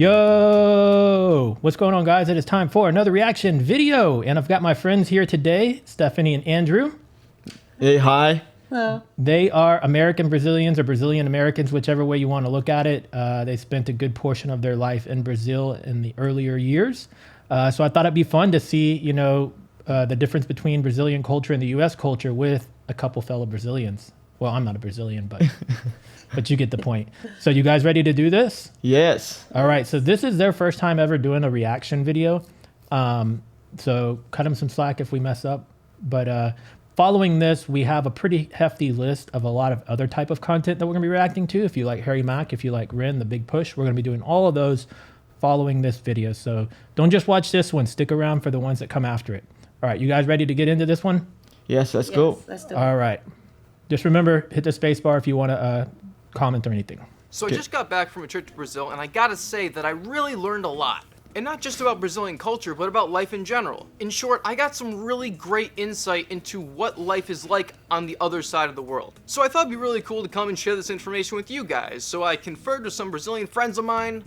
Yo, what's going on, guys? It is time for another reaction video, and I've got my friends here today, Stephanie and Andrew. Hey, hi. Hello. They are American Brazilians or Brazilian Americans, whichever way you want to look at it. They spent a good portion of their life in Brazil in the earlier years. So I thought it'd be fun to see, the difference between Brazilian culture and the U.S. culture with a couple fellow Brazilians. Well, I'm not a Brazilian, but but you get the point. So you guys ready to do this? Yes. All right. So this is their first time ever doing a reaction video. So cut them some slack if we mess up. But following this, we have a pretty hefty list of a lot of other type of content that we're going to be reacting to. If you like Harry Mack, if you like Ren, The Big Push, we're going to be doing all of those following this video. So don't just watch this one. Stick around for the ones that come after it. All right. You guys ready to get into this one? Yes, let's go. Let's do it. All right. Just remember, hit the space bar if you want to comment or anything. So I just got back from a trip to Brazil, and I gotta say that I really learned a lot. And not just about Brazilian culture, but about life in general. In short, I got some really great insight into what life is like on the other side of the world. So I thought it'd be really cool to come and share this information with you guys. So I conferred with some Brazilian friends of mine,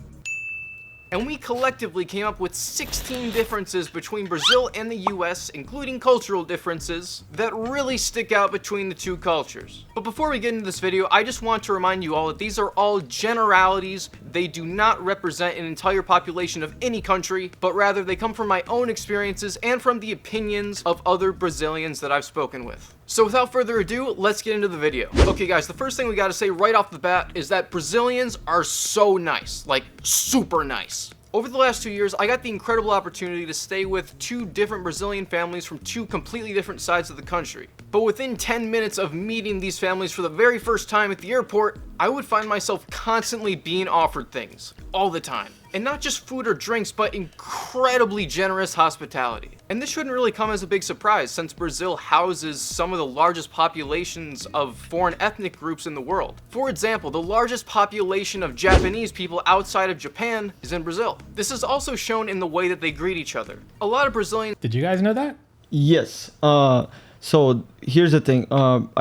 and we collectively came up with 16 differences between Brazil and the US, including cultural differences, that really stick out between the two cultures. But before we get into this video, I just want to remind you all that these are all generalities. They do not represent an entire population of any country, but rather they come from my own experiences and from the opinions of other Brazilians that I've spoken with. So without further ado, let's get into the video. Okay guys, the first thing we gotta say right off the bat is that Brazilians are so nice, like super nice. Over the last 2 years, I got the incredible opportunity to stay with two different Brazilian families from two completely different sides of the country. But within 10 minutes of meeting these families for the very first time at the airport, I would find myself constantly being offered things, all the time. And not just food or drinks, but incredibly generous hospitality. And this shouldn't really come as a big surprise, since Brazil houses some of the largest populations of foreign ethnic groups in the world. For example, the largest population of Japanese people outside of Japan is in Brazil. This is also shown in the way that they greet each other. A lot of Brazilians... Did you guys know that? Yes. So here's the thing. I'm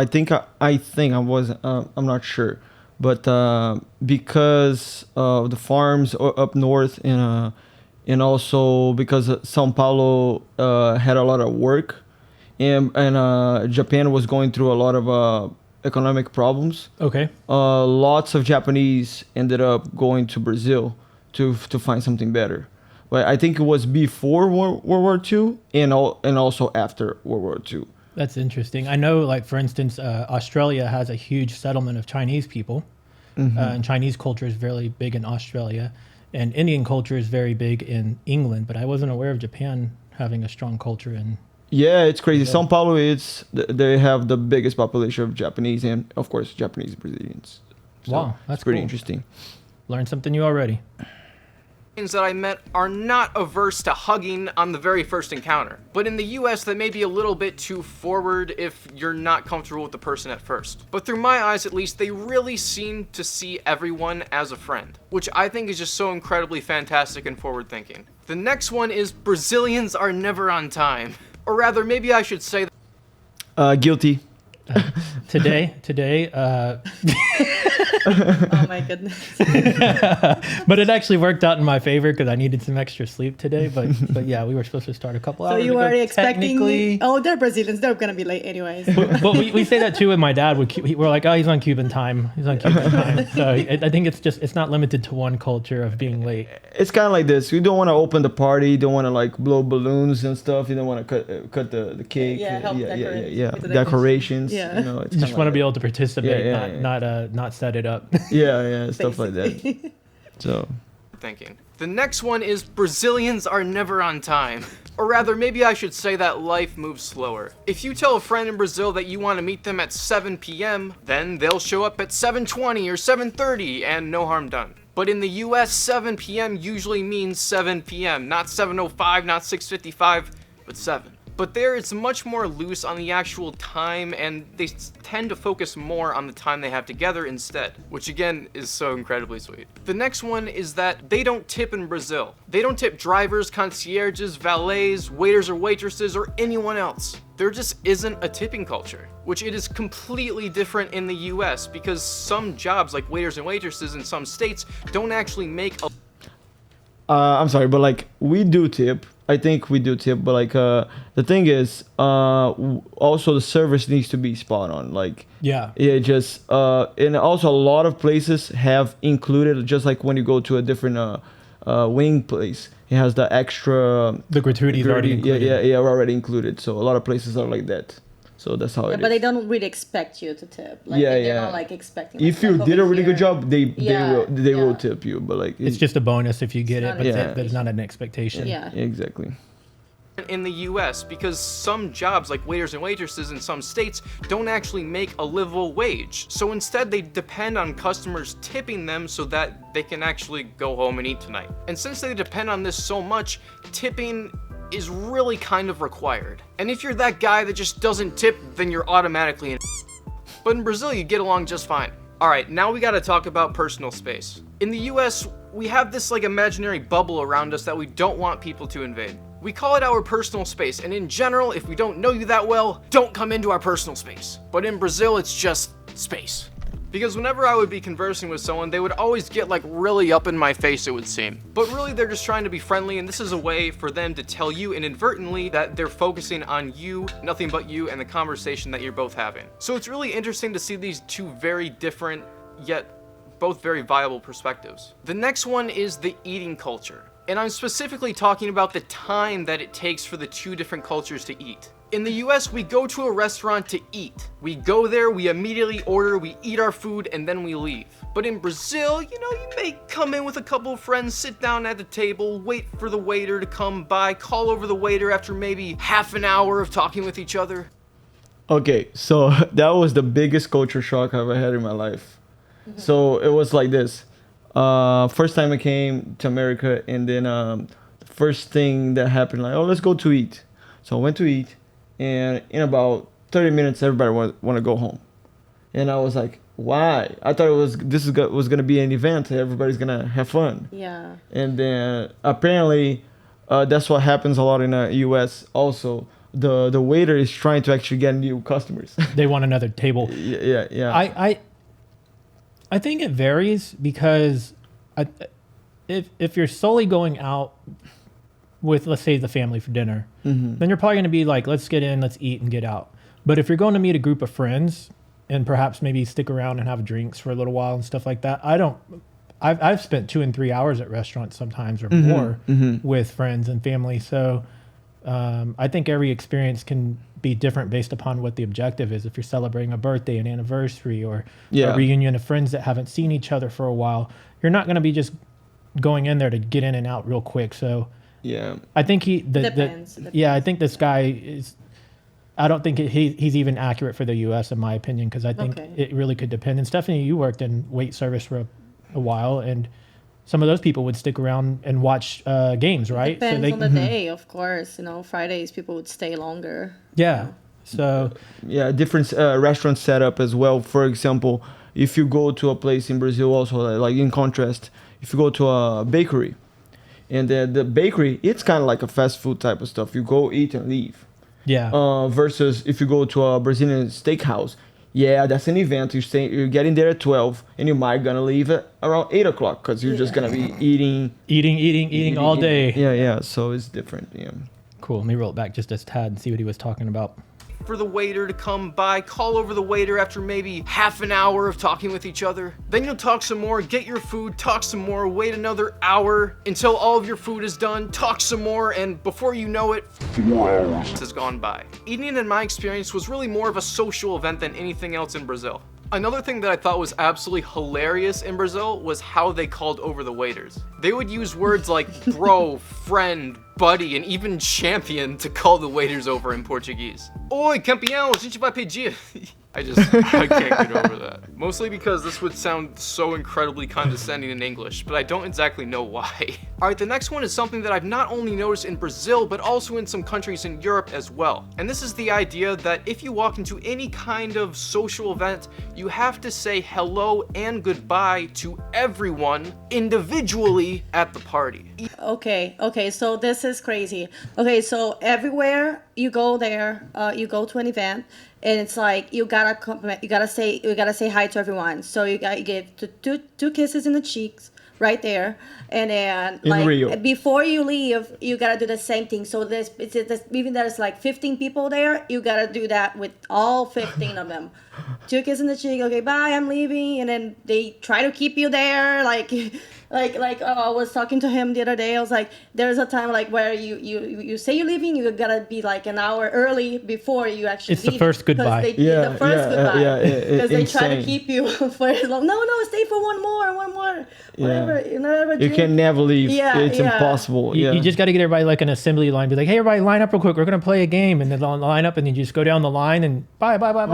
not sure, but because of the farms up north and also because São Paulo had a lot of work, and Japan was going through a lot of economic problems. Okay. Lots of Japanese ended up going to Brazil to find something better. But I think it was before World War II and also after World War II. That's interesting. I know, like, for instance, Australia has a huge settlement of Chinese people. Mm-hmm. And Chinese culture is very big in Australia. And Indian culture is very big in England. But I wasn't aware of Japan having a strong culture in... Yeah, it's crazy. São Paulo, they have the biggest population of Japanese and, of course, Japanese Brazilians. So wow, that's pretty cool. interesting. Learned something new already. that I met are not averse to hugging on the very first encounter. But in the US, that may be a little bit too forward if you're not comfortable with the person at first. But through my eyes, at least, they really seem to see everyone as a friend, which I think is just so incredibly fantastic and forward thinking. The next one is Brazilians are never on time. Or rather, maybe I should say Guilty. Today, Oh my goodness. but it actually worked out in my favor because I needed some extra sleep today. But yeah, we were supposed to start a couple So hours you ago, were already expecting... technically. Oh, they're Brazilians. They're going to be late anyways. But we say that too with my dad. We're like, oh, he's on Cuban time. He's on Cuban time. So I think it's not limited to one culture of being late. It's kind of like this. You don't want to open the party. You don't want to like blow balloons and stuff. You don't want to cut the cake. Yeah, help decorate with the Decorations. Yeah. You know, it's You just kinda want to like be that. able to participate, Yeah. not set it up. Yeah, stuff like that. So, thinking. The next one is Brazilians are never on time. Or rather, maybe I should say that life moves slower. If you tell a friend in Brazil that you want to meet them at 7 p.m., then they'll show up at 7:20 or 7:30 and no harm done. But in the US, 7 p.m. usually means 7 p.m., not 7:05, not 6:55, but 7. But there it's much more loose on the actual time, and they tend to focus more on the time they have together instead, which again is so incredibly sweet. The next one is that they don't tip in Brazil. They don't tip drivers, concierges, valets, waiters or waitresses, or anyone else. There just isn't a tipping culture, which it is completely different in the US because some jobs like waiters and waitresses in some states don't actually make a I'm sorry, but like we do tip. I think we do tip, but like the thing is, also the service needs to be spot on. Like Yeah. yeah, just and also a lot of places have included, just like when you go to a different wing place, it has the extra The gratuities already included. yeah, already included. So a lot of places are like that. So that's how Yeah, it but they is. don't really expect you to tip. Like, Yeah, they're yeah. not like expecting. If like, you did a over really good here. job, they Yeah, will yeah. tip you. But like It's just a bonus if you get it, not but an there's expectation. not an expectation. Yeah. exactly. in the US because some jobs like waiters and waitresses in some states don't actually make a livable wage. So instead they depend on customers tipping them so that they can actually go home and eat tonight. And since they depend on this so much, tipping is really kind of required. And if you're that guy that just doesn't tip, then you're automatically in. But in Brazil you get along just fine. Alright, now we gotta talk about personal space. In the US, we have this like imaginary bubble around us that we don't want people to invade. We call it our personal space, and in general, if we don't know you that well, don't come into our personal space. But in Brazil, it's just space. Because whenever I would be conversing with someone, they would always get like really up in my face, it would seem. But really, they're just trying to be friendly, and this is a way for them to tell you inadvertently that they're focusing on you, nothing but you, and the conversation that you're both having. So it's really interesting to see these two very different, yet both very viable perspectives. The next one is the eating culture. And I'm specifically talking about the time that it takes for the two different cultures to eat. In the US, we go to a restaurant to eat. We go there, we immediately order, we eat our food, and then we leave. But in Brazil, you know, you may come in with a couple of friends, sit down at the table, wait for the waiter to come by, call over the waiter after maybe half an hour of talking with each other. Okay, so that was the biggest culture shock I've ever had in my life. So it was like this. First time I came to America, and then the first thing that happened, like, oh, let's go to eat. So I went to eat, and in about 30 minutes, everybody want to go home. And I was like, why? I thought was gonna be an event. Everybody's gonna have fun. Yeah. And then apparently, that's what happens a lot in the U.S. also. The waiter is trying to actually get new customers. They want another table. yeah. I think it varies because if you're solely going out with, let's say, the family for dinner, then you're probably going to be like, let's get in, let's eat and get out. But if you're going to meet a group of friends and perhaps maybe stick around and have drinks for a little while and stuff like that, I've spent 2 and 3 hours at restaurants sometimes or more with friends and family. So I think every experience can be different based upon what the objective is. If you're celebrating a birthday, an anniversary, or a reunion of friends that haven't seen each other for a while, you're not going to be just going in there to get in and out real quick. So Yeah. I think Depends. I think this guy is. I don't think he's even accurate for the U.S. in my opinion, because I think it really could depend. And Stephanie, you worked in wait service for a while, and some of those people would stick around and watch games, right? Depends on the day, of course. You know, Fridays people would stay longer. Yeah. So Yeah, different restaurant setup as well. For example, if you go to a place in Brazil, also like in contrast, if you go to a bakery, and the bakery, it's kind of like a fast food type of stuff. You go eat and leave. yeah, Versus if you go to a Brazilian steakhouse, yeah, that's an event. You're getting there at 12, and you might gonna leave at around 8 o'clock because you're just gonna be eating all day. Yeah. So it's different. Yeah. Cool. Let me roll it back just a tad and see what he was talking about. For the waiter to come by, call over the waiter after maybe half an hour of talking with each other. Then you'll talk some more, get your food, talk some more, wait another hour until all of your food is done, talk some more, and before you know it, 4 hours has gone by. Eating, in my experience, was really more of a social event than anything else in Brazil. Another thing that I thought was absolutely hilarious in Brazil was how they called over the waiters. They would use words like bro, friend, buddy, and even champion to call the waiters over in Portuguese. Oi, campeão, a gente vai pedir. I can't get over that. Mostly because this would sound so incredibly condescending in English, but I don't exactly know why. Alright, the next one is something that I've not only noticed in Brazil, but also in some countries in Europe as well. And this is the idea that if you walk into any kind of social event, you have to say hello and goodbye to everyone individually at the party. Okay, so this is crazy. Okay, so everywhere you go there, you go to an event, and it's like you gotta say hi to everyone. So you gotta give two kisses in the cheeks, right there. And then In Rio. like before you leave, you gotta do the same thing. So even there's like 15 people there, you gotta do that with all 15 of them. 2 kiss in the cheek. Okay, bye. I'm leaving. And then they try to keep you there, like. I was talking to him the other day. I was like, there's a time like where you say you're leaving, you gotta be like an hour early before you actually. It's leave the first goodbye. The first goodbye. Because they try to insane. keep you for as long. No, stay for one more. Whatever. You never. You can never leave. Yeah, It's yeah. impossible. You Yeah. just got to get everybody like an assembly line. Be like, hey, everybody, line up real quick. We're gonna play a game, and then they'll line up, and then you just go down the line and bye, out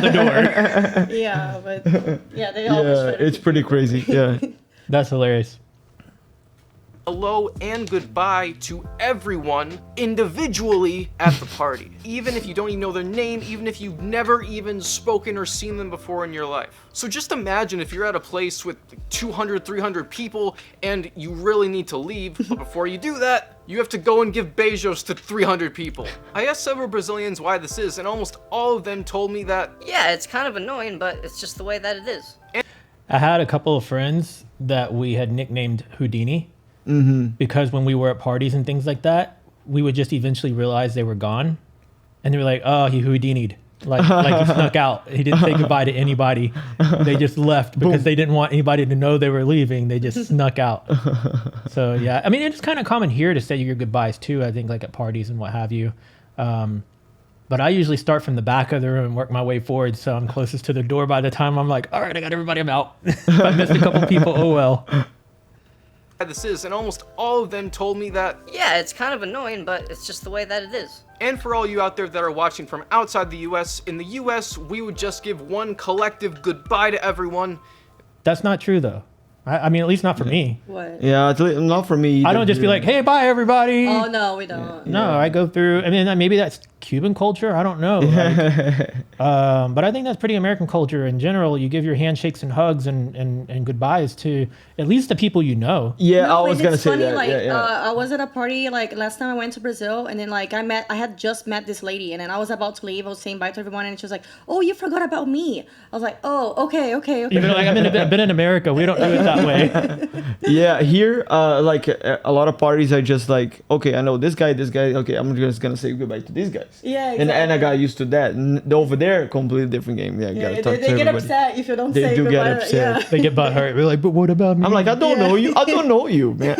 the door. Yeah, but yeah, they always try to It's keep pretty you. crazy. Yeah. That's hilarious. Hello and goodbye to everyone individually at the party. Even if you don't even know their name, even if you've never even spoken or seen them before in your life. So just imagine if you're at a place with 200, 300 people and you really need to leave, but before you do that, you have to go and give beijos to 300 people. I asked several Brazilians why this is, and almost all of them told me that, Yeah, it's kind of annoying, but it's just the way that it is. I had a couple of friends that we had nicknamed Houdini because when we were at parties and things like that, we would just eventually realize they were gone, and they were like, "Oh, he Houdini'd." Like he snuck out. He didn't say goodbye to anybody. They just left because they didn't want anybody to know they were leaving. They just snuck out. So yeah, I mean, it's kind of common here to say your goodbyes too. I think like at parties and what have you. But I usually start from the back of the room and work my way forward, so I'm closest to the door by the time I'm like, all right, I got everybody, I'm out. If I missed a couple people, oh well. this is, and almost all of them told me that. Yeah, it's kind of annoying, but it's just the way that it is. And for all you out there that are watching from outside the US, in the US, we would just give one collective goodbye to everyone. That's not true though. I mean, at least not for me. What? Yeah, not for me either. I don't just be like, hey, bye everybody. Oh no, we don't. No, I go through. I mean, maybe that's Cuban culture. I don't know. Like, but I think that's pretty American culture in general. You give your handshakes and hugs and goodbyes to at least the people you know. Yeah, No, I was and gonna it's say funny, that. like, Yeah. I was at a party like last time I went to Brazil, and then like I had just met this lady, and then I was about to leave. I was saying bye to everyone, and she was like, "Oh, you forgot about me." I was like, "Oh, okay." Even like I've been in America. We don't do it that way. Yeah, here, like a lot of parties, I just like, okay, I know this guy. Okay, I'm just gonna say goodbye to these guys. Yeah, And I exactly. got used to that. And over there, completely different game. Yeah, you Yeah, gotta talk to they get everybody. upset if you don't They say do get goodbye. upset. Yeah. They get butthurt. We're like, but what about me? I'm like, I don't know you. I don't know you, man.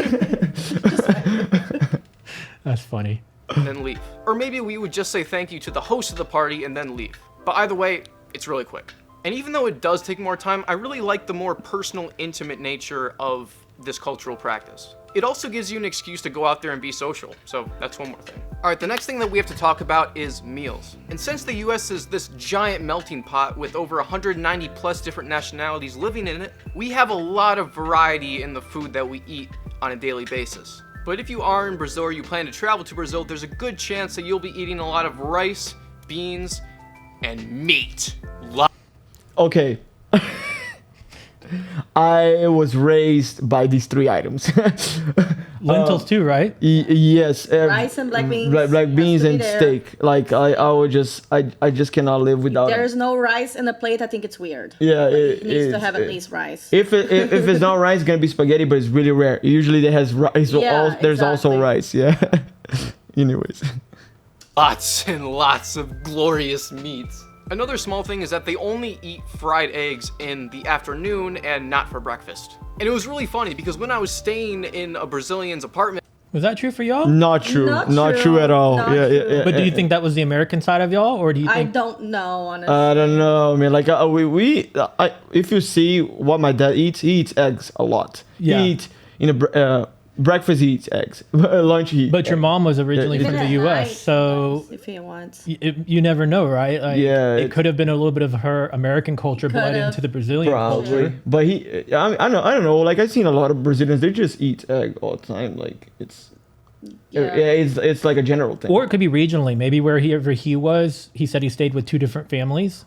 That's funny. And then leave. Or maybe we would just say thank you to the host of the party and then leave. But either way, it's really quick. And even though it does take more time, I really like the more personal, intimate nature of this cultural practice. It also gives you an excuse to go out there and be social, so that's one more thing. Alright, the next thing that we have to talk about is meals. And since the US is this giant melting pot with over 190 plus different nationalities living in it, we have a lot of variety in the food that we eat on a daily basis. But if you are in Brazil or you plan to travel to Brazil, there's a good chance that you'll be eating a lot of rice, beans, and meat. Okay. I was raised by these 3 items. Lentils too, right? Yes. Rice and black beans. Black Has beans to be and there. steak. Like I would just, I just cannot live without it. There's no rice in the plate. I think it's weird. Yeah, It needs to have at least rice. If it's not rice, it's gonna be spaghetti, but it's really rare. Usually there has rice. So Yeah, there's also exactly. rice. Yeah. Anyways. Lots and lots of glorious meats. Another small thing is that they only eat fried eggs in the afternoon and not for breakfast. And it was really funny because when I was staying in a Brazilian's apartment, Was that true for y'all? Not true. Not true at all. Not Yeah, true. yeah. But do you think that was the American side of y'all, or do you I think? don't know, honestly. I don't know, man. Like if you see what my dad eats, he eats eggs a lot. Yeah. He eats breakfast. He eats eggs. Lunch he. But your mom was originally Yeah, from Even the at U.S., night, so sometimes, if he wants. you never know, right? Like, Yeah, it could have been a little bit of her American culture bled Could've. into the Brazilian Probably. culture. But I don't know. Like I've seen a lot of Brazilians. They just eat egg all the time. Like it's. Yeah. Yeah, it's like a general thing. Or it could be regionally. Maybe wherever he was, he said he stayed with 2 different families.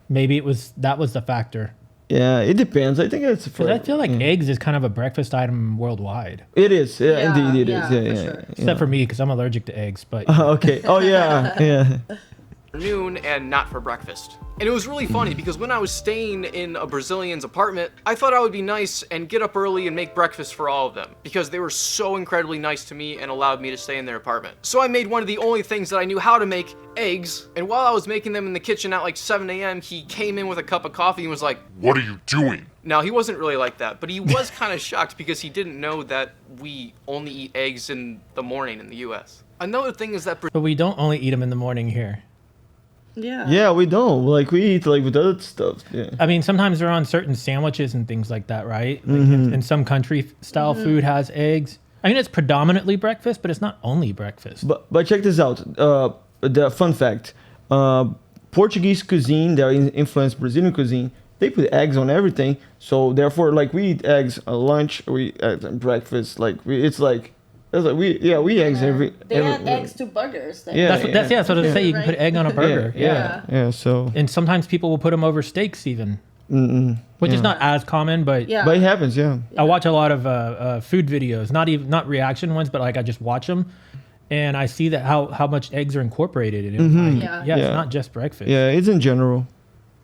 Maybe that was the factor. Yeah, it depends. I think it's. Because I feel like eggs is kind of a breakfast item worldwide, It is. Yeah, Yeah, indeed it yeah, is. Yeah, for yeah. sure. except for me because I'm allergic to eggs. But Okay. Oh yeah, yeah. noon and not for breakfast. And it was really funny because when I was staying in a Brazilian's apartment, I thought I would be nice and get up early and make breakfast for all of them because they were so incredibly nice to me and allowed me to stay in their apartment. So I made one of the only things that I knew how to make, eggs, and while I was making them in the kitchen at like 7 a.m., he came in with a cup of coffee and was like, "What are you doing?" Now, he wasn't really like that, but he was kind of shocked because he didn't know that we only eat eggs in the morning in the US. Another thing is that But we don't only eat them in the morning here. Yeah. Yeah, we don't. Like, we eat, like, with other stuff. Yeah. I mean, sometimes they're on certain sandwiches and things like that, right? Like in some country style food has eggs. I mean, it's predominantly breakfast, but it's not only breakfast. But check this out. The fun fact. Portuguese cuisine that influenced Brazilian cuisine, they put eggs on everything. So, therefore, like, we eat eggs at lunch, we eat eggs at breakfast. Like, we eat eggs every... They add eggs to burgers. Yeah. That's what I say. You can put egg on a burger. Yeah. Yeah, so... And sometimes people will put them over steaks even, which is not as common, but Yeah. But it happens, yeah. I watch a lot of food videos, not reaction ones, but like I just watch them, and I see that how much eggs are incorporated in it. Yeah. Yeah, Yeah. it's not just breakfast. Yeah, it's in general.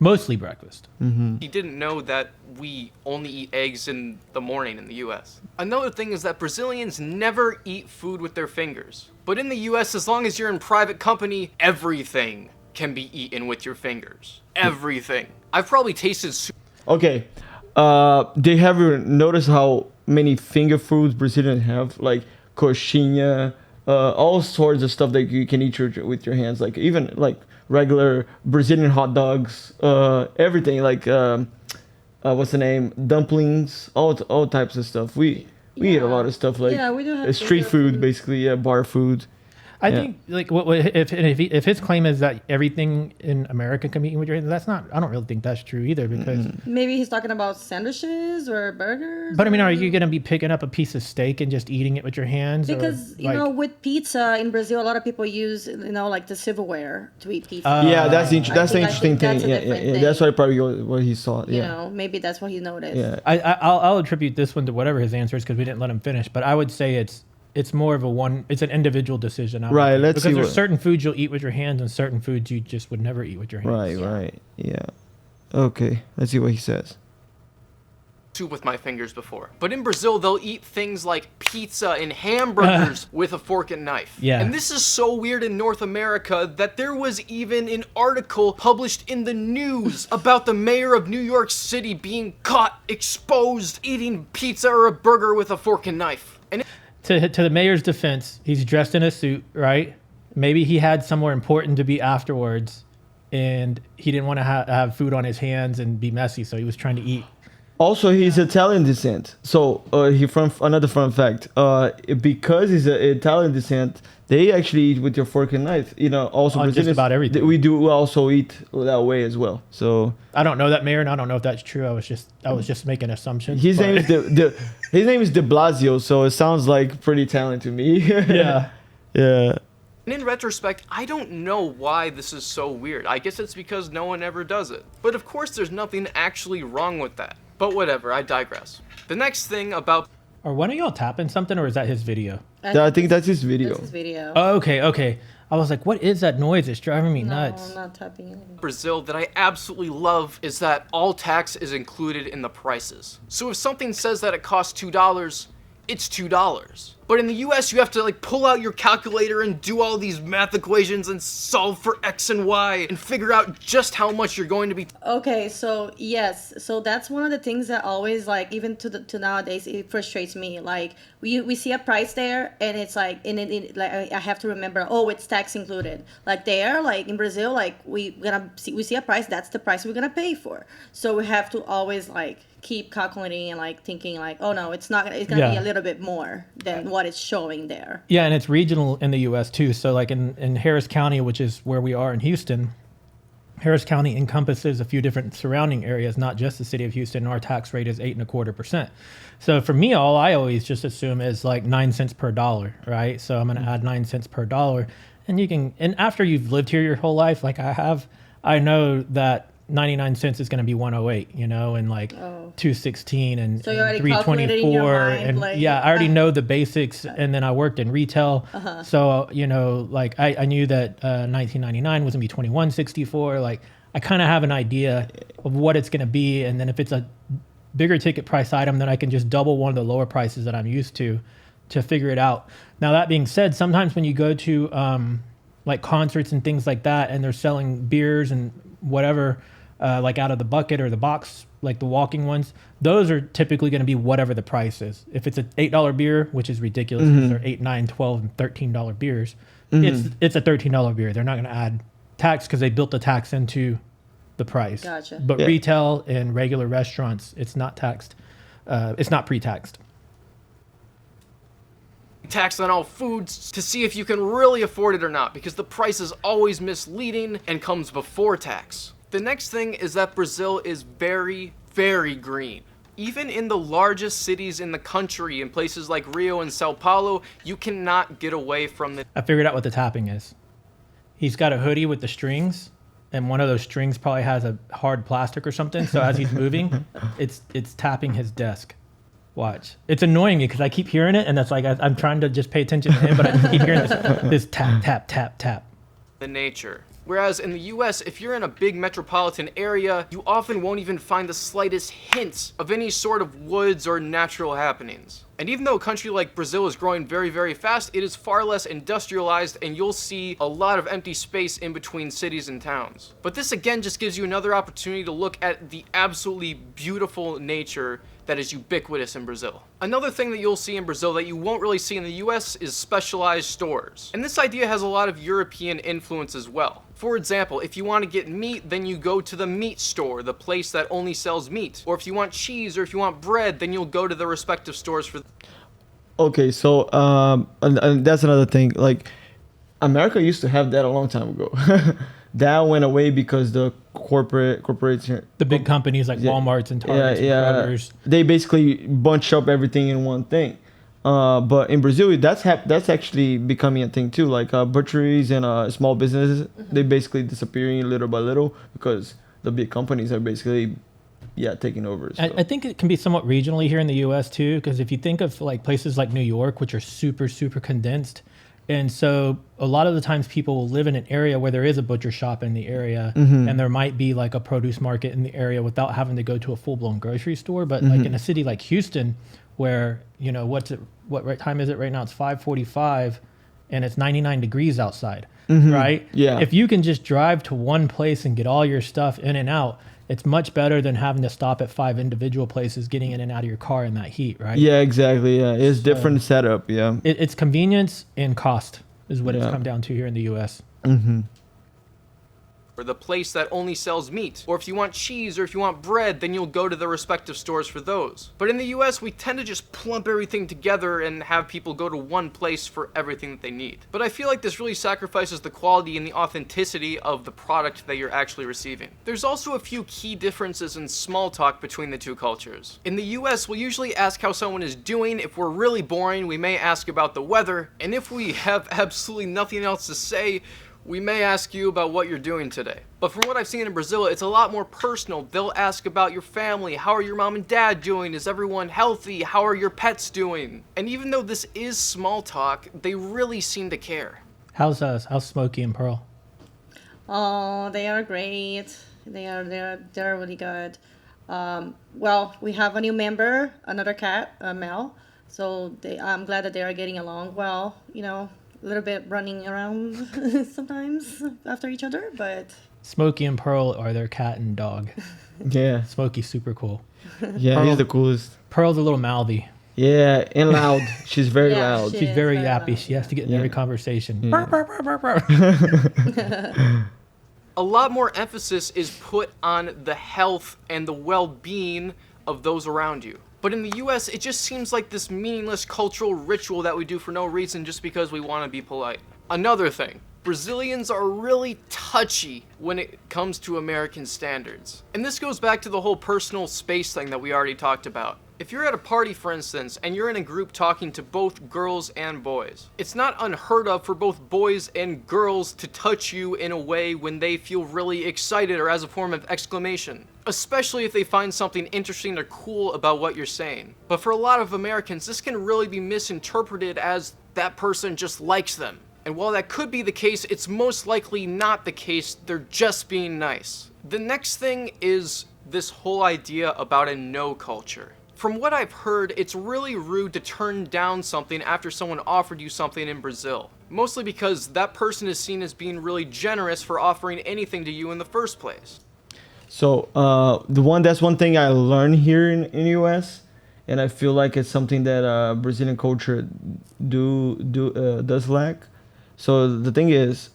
Mostly breakfast. he didn't know that we only eat eggs in the morning in the US. Another thing is that Brazilians never eat food with their fingers. But in the US, as long as you're in private company, everything can be eaten with your fingers. Everything. I've probably tasted Okay. They have you noticed how many finger foods Brazilians have? Like coxinha, all sorts of stuff that you can eat with your hands. Like even like regular Brazilian hot dogs, everything. Like what's the name? Dumplings, all types of stuff. We eat a lot of stuff like Yeah, we do have street finger food, food. basically. Yeah, bar food. I Yeah. think like if his claim is that everything in America can be eaten with your hands, that's not. I don't really think that's true either because. Maybe he's talking about sandwiches or burgers. But I mean, are you gonna be picking up a piece of steak and just eating it with your hands? or, Because you like- know, with pizza in Brazil, a lot of people use like the silverware to eat pizza. Yeah, that's the I interesting think that's thing. a Yeah, different yeah. thing. That's why probably what he saw. You Yeah, know, maybe that's what he noticed. yeah. I'll attribute this one to whatever his answer is because we didn't let him finish. But I would say it's more of it's an individual decision. I would Right, think. let's because see there's what- certain foods you'll eat with your hands and certain foods you just would never eat with your hands. Right, right. Yeah. Okay, let's see what he says. soup with my fingers before. But in Brazil, they'll eat things like pizza and hamburgers with a fork and knife. Yeah. And this is so weird in North America that there was even an article published in the news about the mayor of New York City being caught exposed eating pizza or a burger with a fork and knife. And To the mayor's defense, he's dressed in a suit, right? Maybe he had somewhere important to be afterwards, and he didn't want to have food on his hands and be messy, so he was trying to eat. Also, he's Italian descent. So he from another fun fact. Because he's Italian descent, they actually eat with your fork and knife. You know, also On just Brazilians, about everything. We do also eat that way as well. So I don't know that mayor, and I don't know if that's true. I was just making assumptions. his but- name is his name is De Blasio. So it sounds like pretty Italian to me. yeah. Yeah. in retrospect, I don't know why this is so weird. I guess it's because no one ever does it. But of course, there's nothing actually wrong with that. But whatever, I digress. The next thing about Are one of y'all tapping something, or is that his video? I think that's his video. That's his video. Oh, okay. I was like, what is that noise? It's driving me no, nuts. I'm not typing anything. Brazil that I absolutely love is that all tax is included in the prices. So if something says that it costs $2, it's $2. But in the US, you have to like pull out your calculator and do all these math equations and solve for X and Y and figure out just how much you're going to be. Okay, so yes, so that's one of the things that always like even to nowadays it frustrates me. Like we see a price there and it's like like I have to remember, oh, it's tax included. Like there, like in Brazil, like we see a price, that's the price we're gonna pay for. So we have to always like keep calculating and like thinking like, oh no, it's not gonna, it's gonna be Yeah. a little bit more than what it's showing there. Yeah, and it's regional in the U.S. too. So like in Harris County, which is where we are in Houston, Harris County encompasses a few different surrounding areas, not just the city of Houston. Our tax rate is 8.25%. So for me, all I always just assume is like 9 cents per dollar, right? So I'm going to add 9 cents per dollar, and after you've lived here your whole life, like I have, I know that 99 cents is going to be 108, you know, and like 216 and, So you and already calculated in your 324 mind, and like, yeah, I already know the basics. And then I worked in retail, so you know, like I knew that 1999 was gonna be 2164. Like I kind of have an idea of what it's gonna be, and then if it's a bigger ticket price item, then I can just double one of the lower prices that I'm used to figure it out. Now that being said, sometimes when you go to like concerts and things like that, and they're selling beers and whatever, like out of the bucket or the box, like the walking ones, those are typically going to be whatever the price is. If it's an $8 beer, which is ridiculous, because they're $8, $9, $12, and $13 beers, it's a $13 beer. They're not going to add tax because they built the tax into the price. Gotcha. But retail and regular restaurants, it's not taxed. It's not pre-taxed. Tax on all foods to see if you can really afford it or not, because the price is always misleading and comes before tax. The next thing is that Brazil is very, very green. Even in the largest cities in the country, in places like Rio and Sao Paulo, you cannot get away from the... I figured out what the tapping is. He's got a hoodie with the strings, and one of those strings probably has a hard plastic or something. So as he's moving, it's tapping his desk. Watch. It's annoying me because I keep hearing it, and that's like I'm trying to just pay attention to him, but I just keep hearing this tap, tap, tap, tap. The nature. Whereas in the US, if you're in a big metropolitan area, you often won't even find the slightest hints of any sort of woods or natural happenings. And even though a country like Brazil is growing very, very fast, it is far less industrialized, and you'll see a lot of empty space in between cities and towns. But this again just gives you another opportunity to look at the absolutely beautiful nature that is ubiquitous in Brazil. Another thing that you'll see in Brazil that you won't really see in the US is specialized stores. And this idea has a lot of European influence as well. For example, if you want to get meat, then you go to the meat store, the place that only sells meat. Or if you want cheese or if you want bread, then you'll go to the respective stores for... Okay, so and that's another thing. Like, America used to have that a long time ago. That went away because the corporation, The big companies like Walmart's and Target's and Kroger's. they basically bunch up everything in one thing. But in Brazil, that's actually becoming a thing too. Like butcheries and small businesses, they basically disappearing little by little because the big companies are basically taking over. So. I think it can be somewhat regionally here in the U.S. too, because if you think of like places like New York, which are super, super condensed, and so a lot of the times people will live in an area where there is a butcher shop in the area, and there might be like a produce market in the area without having to go to a full-blown grocery store. But like in a city like Houston, where, you know, what time is it right now? It's 5:45 and it's 99 degrees outside, right? Yeah. If you can just drive to one place and get all your stuff in and out, it's much better than having to stop at 5 individual places getting in and out of your car in that heat, right? Yeah, exactly. Yeah, it's different setup. Yeah. It's convenience and cost is what it's come down to here in the U.S. or the place that only sells meat. Or if you want cheese or if you want bread, then you'll go to the respective stores for those. But in the US, we tend to just plump everything together and have people go to one place for everything that they need. But I feel like this really sacrifices the quality and the authenticity of the product that you're actually receiving. There's also a few key differences in small talk between the two cultures. In the US, we'll usually ask how someone is doing. If we're really boring, we may ask about the weather. And if we have absolutely nothing else to say, we may ask you about what you're doing today. But from what I've seen in Brazil, it's a lot more personal. They'll ask about your family. How are your mom and dad doing? Is everyone healthy? How are your pets doing? And even though this is small talk, they really seem to care. How's Smokey and Pearl? Oh, they are great. They're really good. Well, we have a new member, another cat, Mel. So I'm glad that they are getting along well. You know, a little bit running around sometimes after each other, but Smokey and Pearl are their cat and dog. Yeah. Smokey's super cool. Yeah, Pearl, he's the coolest. Pearl's a little mouthy. Yeah, and loud. She's very Yeah, loud. she She's is very very yappy. loud. She has to get in every conversation. Yeah. A lot more emphasis is put on the health and the well-being of those around you. But in the US, it just seems like this meaningless cultural ritual that we do for no reason just because we want to be polite. Another thing, Brazilians are really touchy when it comes to American standards. And this goes back to the whole personal space thing that we already talked about. If you're at a party, for instance, and you're in a group talking to both girls and boys, it's not unheard of for both boys and girls to touch you in a way when they feel really excited or as a form of exclamation, especially if they find something interesting or cool about what you're saying. But for a lot of Americans, this can really be misinterpreted as that person just likes them. And while that could be the case, it's most likely not the case. They're just being nice. The next thing is this whole idea about a no culture. From what I've heard, it's really rude to turn down something after someone offered you something in Brazil. Mostly because that person is seen as being really generous for offering anything to you in the first place. So that's one thing I learned here in US, and I feel like it's something that Brazilian culture does lack. So the thing is,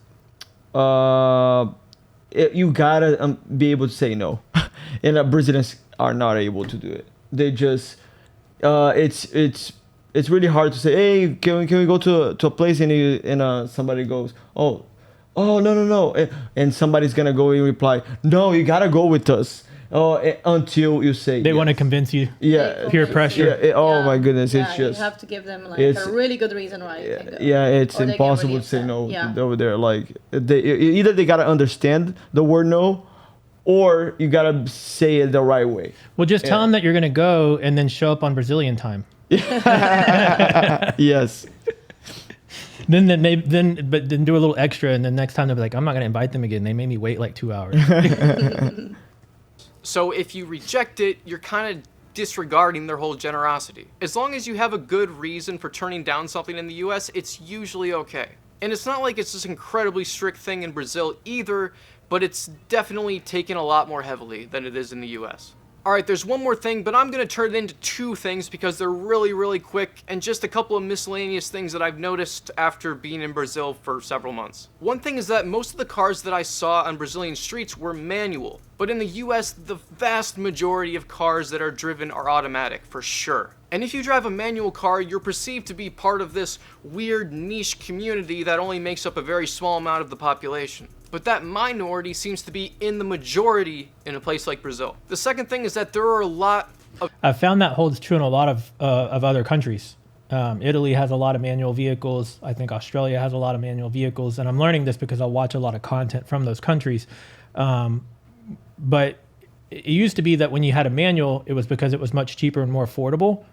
you gotta be able to say no, and Brazilians are not able to do it. They just it's really hard to say, hey, can we go to a place, and somebody goes, oh no, and somebody's gonna go and reply, no, you gotta go with us. Until you say They yes. want to convince you. Yeah, Peer pressure. Yeah, my goodness, it's you just have to give them like it's- a really good reason why you can go. yeah, it's Or they get impossible really to say upset. no Yeah. over there. Like either they gotta understand the word no, or you gotta say it the right way. Well, just tell them that you're going to go and then show up on Brazilian time. Yes. Then do a little extra, and then next time they'll be like, I'm not going to invite them again. They made me wait like 2 hours. So if you reject it, you're kind of disregarding their whole generosity. As long as you have a good reason for turning down something in the US, it's usually okay. And it's not like it's this incredibly strict thing in Brazil either, but it's definitely taken a lot more heavily than it is in the US. Alright, there's one more thing, but I'm going to turn it into two things because they're really, really quick, and just a couple of miscellaneous things that I've noticed after being in Brazil for several months. One thing is that most of the cars that I saw on Brazilian streets were manual, but in the US, the vast majority of cars that are driven are automatic, for sure. And if you drive a manual car, you're perceived to be part of this weird niche community that only makes up a very small amount of the population. But that minority seems to be in the majority in a place like Brazil. The second thing is that there are a lot of I've found that holds true in a lot of other countries. Italy has a lot of manual vehicles. I think Australia has a lot of manual vehicles. And I'm learning this because I watch a lot of content from those countries. But it used to be that when you had a manual, it was because it was much cheaper and more affordable.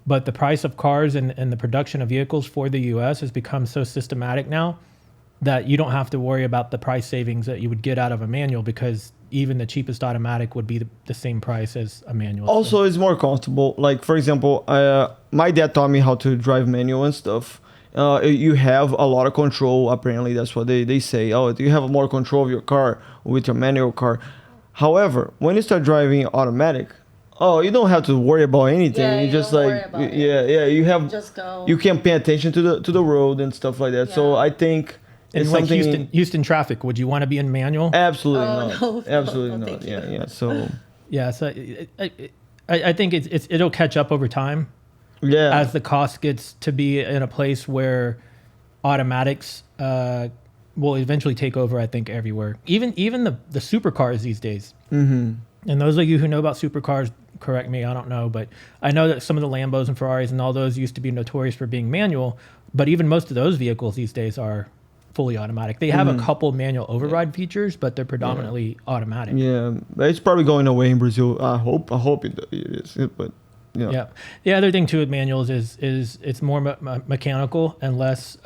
But the price of cars and the production of vehicles for the US has become so systematic now that you don't have to worry about the price savings that you would get out of a manual, because even the cheapest automatic would be the same price as a manual. Also, it's more comfortable. Like, for example, my dad taught me how to drive manual and stuff. You have a lot of control. Apparently, that's what they say. Oh, you have more control of your car with your manual car. However, when you start driving automatic, you don't have to worry about anything. Yeah, you you just don't like, worry about it. yeah, you have, Just go. you can pay attention to the road and stuff like that. So Yeah. I think and it's like something. Houston traffic, would you want to be in manual? Absolutely Oh, not. no, Absolutely no, not. thank you. Yeah. So Yeah, so I think it'll catch up over time yeah. as the cost gets to be in a place where automatics will eventually take over. I think everywhere, even the supercars these days. Mm-hmm. And those of you who know about supercars, correct me, I don't know, but I know that some of the Lambos and Ferraris and all those used to be notorious for being manual, but even most of those vehicles these days are fully automatic. They have a couple manual override features, but they're predominantly automatic. Yeah, but it's probably going away in Brazil. I hope it is. But yeah. Yeah. The other thing too with manuals is it's more mechanical and less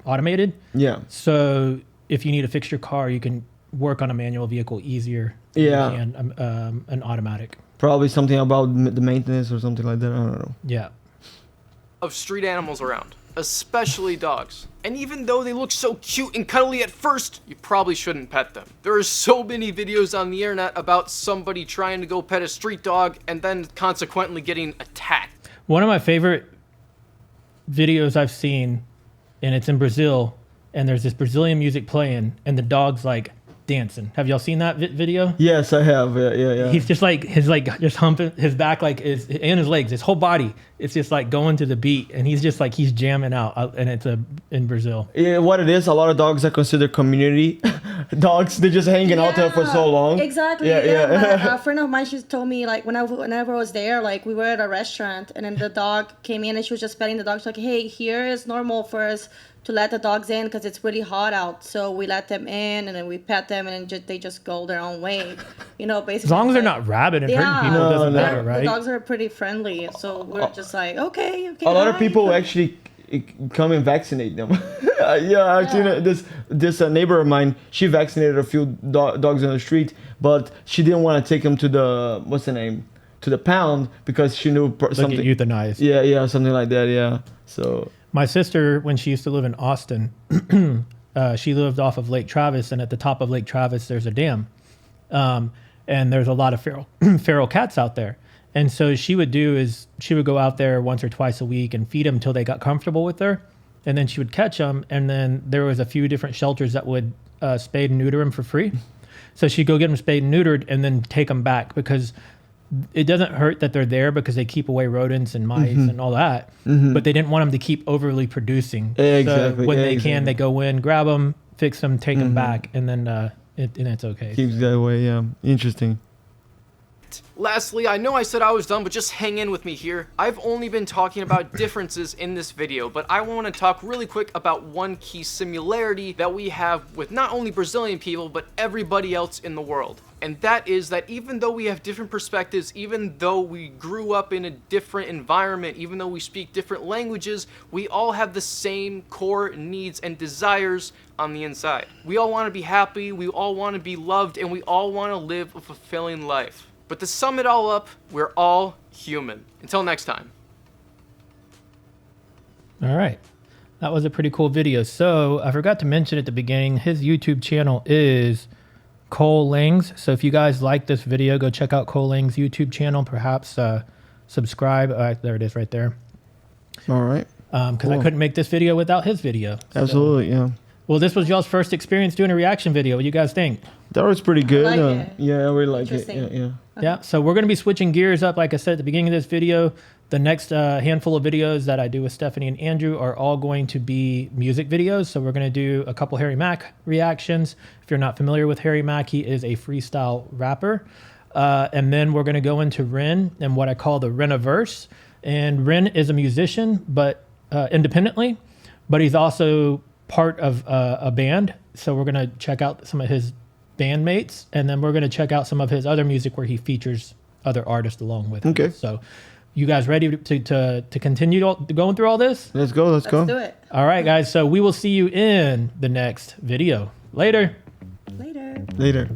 automated. Yeah. So if you need to fix your car, you can work on a manual vehicle easier than Yeah. you can an automatic. Probably something about the maintenance or something like that. I don't know. Yeah. of street animals around, especially dogs. And even though they look so cute and cuddly at first, you probably shouldn't pet them. There are so many videos on the internet about somebody trying to go pet a street dog and then consequently getting attacked. One of my favorite videos I've seen, and it's in Brazil, and there's this Brazilian music playing, and the dog's like dancing. Have y'all seen that video? Yes, I have. Yeah. He's just like just humping his back, like is and his legs, his whole body. It's just like going to the beat, and he's just like he's jamming out, and it's in Brazil. Yeah, what it is, a lot of dogs are considered community dogs, they're just hanging out there for so long. Exactly. Yeah. A friend of mine, she told me like whenever I was there, like we were at a restaurant and then the dog came in and she was just petting the dog. She's like, hey, here is normal for us to let the dogs in because it's really hot out. So we let them in and then we pet them and then they just go their own way. You know, basically. As long as they're not rabid and hurting people, it doesn't matter, right? The dogs are pretty friendly. So we're just like, okay. A lot of people actually come and vaccinate them. Actually, this neighbor of mine, she vaccinated a few dogs on the street, but she didn't want to take them to the to the pound because she knew something Euthanized. Yeah, something like that. Yeah. So my sister, when she used to live in Austin, she lived off of Lake Travis, and at the top of Lake Travis, there's a dam, and there's a lot of feral cats out there. And so she would go out there once or twice a week and feed them until they got comfortable with her. And then she would catch them. And then there was a few different shelters that would spay and neuter them for free. So she'd go get them spayed and neutered and then take them back because it doesn't hurt that they're there because they keep away rodents and mice and all that. But they didn't want them to keep overly producing. Exactly. So when they can, they go in, grab them, fix them, take them back, and then it's okay. Keeps that way, yeah. Interesting. Lastly, I know I said I was done, but just hang in with me here. I've only been talking about differences in this video, but I want to talk really quick about one key similarity that we have with not only Brazilian people, but everybody else in the world. And that is that even though we have different perspectives, even though we grew up in a different environment, even though we speak different languages, we all have the same core needs and desires on the inside. We all want to be happy, we all want to be loved, and we all want to live a fulfilling life. But to sum it all up, we're all human. Until next time. All right. That was a pretty cool video. So I forgot to mention at the beginning, his YouTube channel is Cole Lings. So if you guys like this video, go check out Cole Lings' YouTube channel. Perhaps subscribe. There it is right there. All right. Because Cool. I couldn't make this video without his video. Absolutely, yeah. Well, this was y'all's first experience doing a reaction video. What do you guys think? That was pretty good. I like it. Yeah, I really like it. Interesting. Yeah. Yeah, so we're going to be switching gears up. Like I said at the beginning of this video, the next handful of videos that I do with Stephanie and Andrew are all going to be music videos. So we're going to do a couple Harry Mack reactions. If you're not familiar with Harry Mack, he is a freestyle rapper. And then we're going to go into Ren and what I call the Reniverse. And Ren is a musician, but independently, but he's also part of a band. So we're going to check out some of his bandmates, and then we're going to check out some of his other music where he features other artists along with him. Okay. So you guys ready to continue going through all this? Let's go. Let's do it. All right, guys. So we will see you in the next video. Later. Later. Later.